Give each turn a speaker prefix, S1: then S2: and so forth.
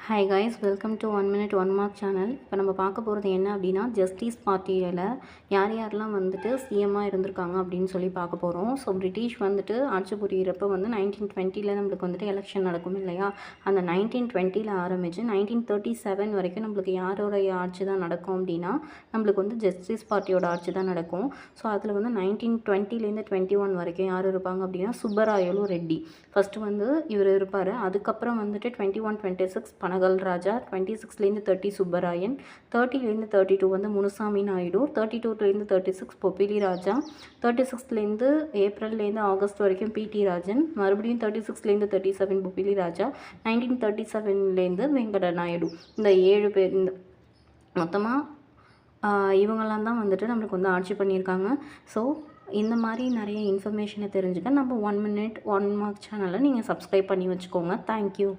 S1: Hi guys, welcome to 1 Minute 1 Mark channel. இப்போ நம்ம பார்க்க போகிறது என்ன அப்படின்னா, ஜஸ்டிஸ் பார்ட்டியில் யார் யாரெல்லாம் வந்துட்டு சிஎம்மாக இருந்திருக்காங்க அப்படின்னு சொல்லி பார்க்க போகிறோம். ஸோ பிரிட்டிஷ் வந்துட்டு ஆட்சி புரியிறப்போ 1920 நம்மளுக்கு வந்துட்டு எலெக்ஷன் நடக்கும் இல்லையா. அந்த 1920 ஆரம்பித்து 1937 வரைக்கும் நம்மளுக்கு யாரோடைய ஆட்சி தான் நடக்கும் அப்படின்னா, நம்மளுக்கு வந்து ஜஸ்டிஸ் பார்ட்டியோட ஆட்சி தான் நடக்கும். ஸோ அதில் 1920 21 வரைக்கும் யார் இருப்பாங்க அப்படின்னா, சுப்பராயலு ரெட்டி ஃபஸ்ட்டு இவர் இருப்பார். அதுக்கப்புறம் 21 26 பனகல் ராஜா, 26 30 சுப்பராயன், 30 32 முனுசாமி நாயுடு, 32 36 பொப்பிலி ராஜா, 36 ஏப்ரல் ஆகஸ்ட் வரைக்கும் பிடி ராஜன், மறுபடியும் 36 37 பொப்பிலி ராஜா, 1937 வெங்கட நாயுடு. இந்த 7 பேர் மொத்தமாக இவங்கெல்லாம் தான் நம்மளுக்கு ஆட்சி பண்ணியிருக்காங்க. ஸோ இந்த மாதிரி நிறைய இன்ஃபர்மேஷனை தெரிஞ்சுக்க நம்ம 1 Minute 1 Mark சேனலை நீங்கள் சப்ஸ்கிரைப் பண்ணி வச்சுக்கோங்க. தேங்க்யூ.